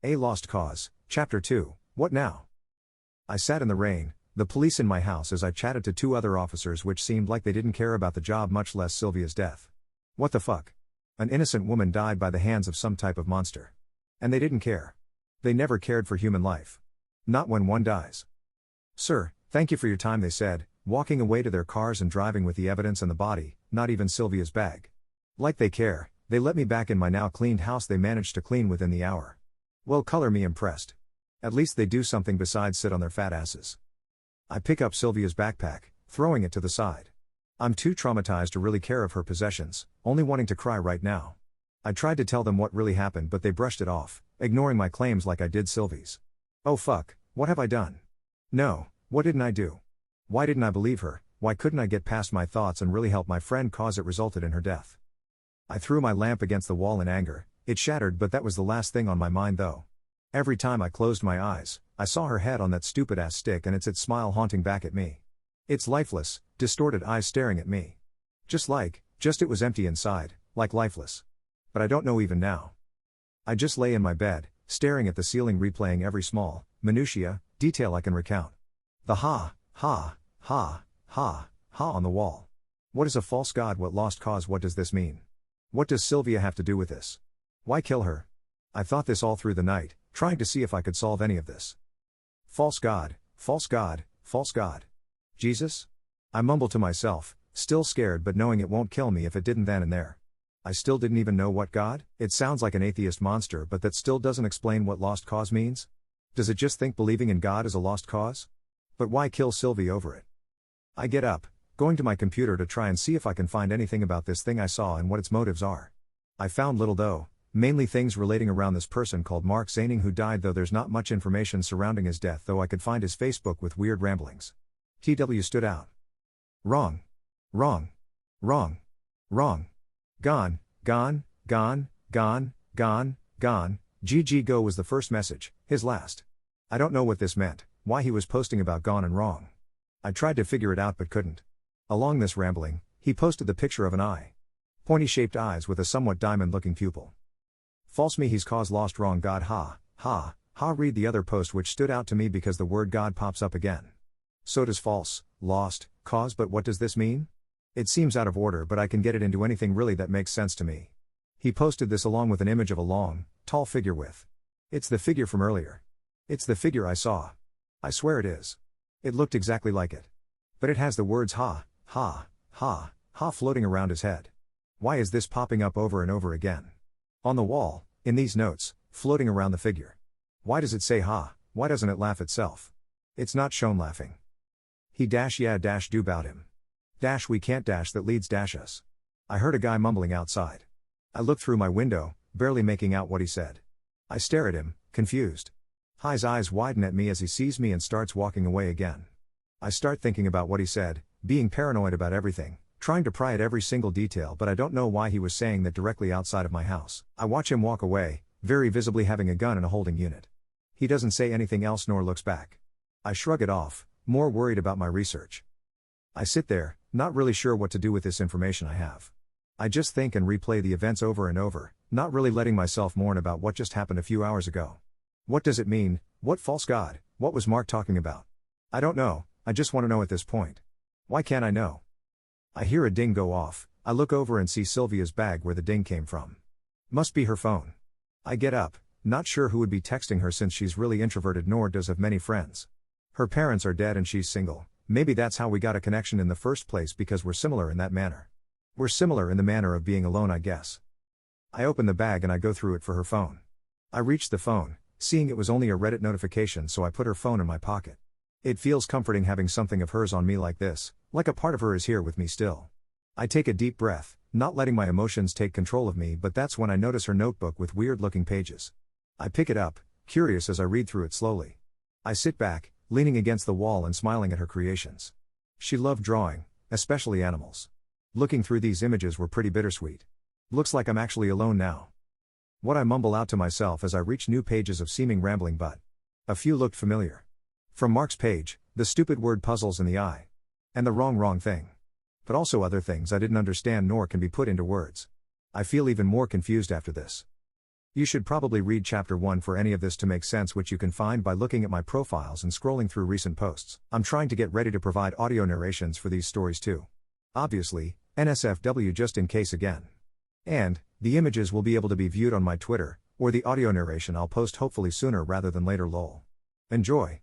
A Lost Cause, Chapter 2, What Now? I sat in the rain, the police in my house as I chatted to two other officers which seemed like they didn't care about the job much less Sylvia's death. What the fuck? An innocent woman died by the hands of some type of monster. And they didn't care. They never cared for human life. Not when one dies. Sir, thank you for your time, they said, walking away to their cars and driving with the evidence and the body, not even Sylvia's bag. Like they care, they let me back in my now cleaned house they managed to clean within the hour. Well, color me impressed. At least they do something besides sit on their fat asses. I pick up Sylvia's backpack, throwing it to the side. I'm too traumatized to really care of her possessions, only wanting to cry right now. I tried to tell them what really happened but they brushed it off, ignoring my claims like I did Sylvie's. Oh fuck, what have I done? No, what didn't I do? Why didn't I believe her? Why couldn't I get past my thoughts and really help my friend cause it resulted in her death? I threw my lamp against the wall in anger. It shattered, but that was the last thing on my mind though. Every time I closed my eyes, I saw her head on that stupid ass stick and its smile haunting back at me. Its lifeless, distorted eyes staring at me. Just it was empty inside, like lifeless. But I don't know even now. I just lay in my bed, staring at the ceiling, replaying every small, minutiae, detail I can recount. The ha on the wall. What is a false god? What lost cause? What does this mean? What does Sylvia have to do with this? Why kill her? I thought this all through the night, trying to see if I could solve any of this. False god, false god, false god. Jesus? I mumbled to myself, still scared but knowing it won't kill me if it didn't then and there. I still didn't even know what god? It sounds like an atheist monster, but that still doesn't explain what lost cause means. Does it just think believing in God is a lost cause? But why kill Sylvie over it? I get up, going to my computer to try and see if I can find anything about this thing I saw and what its motives are. I found little though. Mainly things relating around this person called Mark Zaning who died, though there's not much information surrounding his death, though I could find his Facebook with weird ramblings. TW stood out. Wrong. Wrong. Wrong. Wrong. Gone, gone, gone, gone, gone, gone. GG go was the first message, his last. I don't know what this meant, why he was posting about gone and wrong. I tried to figure it out but couldn't. Along this rambling, he posted the picture of an eye. Pointy-shaped eyes with a somewhat diamond-looking pupil. False me, he's caused lost wrong god ha, ha, ha. Read the other post which stood out to me because the word God pops up again. So does false, lost, cause, but what does this mean? It seems out of order but I can get it into anything really that makes sense to me. He posted this along with an image of a long, tall figure with. It's the figure from earlier. It's the figure I saw. I swear it is. It looked exactly like it. But it has the words ha, ha, ha, ha floating around his head. Why is this popping up over and over again? On the wall, in these notes, floating around the figure. Why does it say ha? Why doesn't it laugh itself? It's not shown laughing. He dash yeah dash do bout him. Dash we can't dash that leads dash us. I heard a guy mumbling outside. I look through my window, barely making out what he said. I stare at him, confused. Hi's eyes widen at me as he sees me and starts walking away again. I start thinking about what he said, being paranoid about everything, trying to pry at every single detail, but I don't know why he was saying that directly outside of my house. I watch him walk away, very visibly having a gun and a holding unit. He doesn't say anything else nor looks back. I shrug it off, more worried about my research. I sit there, not really sure what to do with this information I have. I just think and replay the events over and over, not really letting myself mourn about what just happened a few hours ago. What does it mean? What false god? What was Mark talking about? I don't know, I just want to know at this point. Why can't I know? I hear a ding go off. I look over and see Sylvia's bag where the ding came from. Must be her phone. I get up, not sure who would be texting her since she's really introverted nor does have many friends. Her parents are dead and she's single. Maybe that's how we got a connection in the first place, because we're similar in that manner. We're similar in the manner of being alone, I guess. I open the bag and I go through it for her phone. I reach the phone, seeing it was only a Reddit notification, so I put her phone in my pocket. It feels comforting having something of hers on me like this, like a part of her is here with me still. I take a deep breath, not letting my emotions take control of me, but that's when I notice her notebook with weird-looking pages. I pick it up, curious as I read through it slowly. I sit back, leaning against the wall and smiling at her creations. She loved drawing, especially animals. Looking through these images were pretty bittersweet. Looks like I'm actually alone now. What I mumble out to myself as I reach new pages of seeming rambling, but a few looked familiar. From Mark's page, the stupid word puzzles in the eye. And the wrong thing. But also other things I didn't understand nor can be put into words. I feel even more confused after this. You should probably read chapter 1 for any of this to make sense, which you can find by looking at my profiles and scrolling through recent posts. I'm trying to get ready to provide audio narrations for these stories too. Obviously, NSFW just in case again. And, the images will be able to be viewed on my Twitter, or the audio narration I'll post hopefully sooner rather than later lol. Enjoy!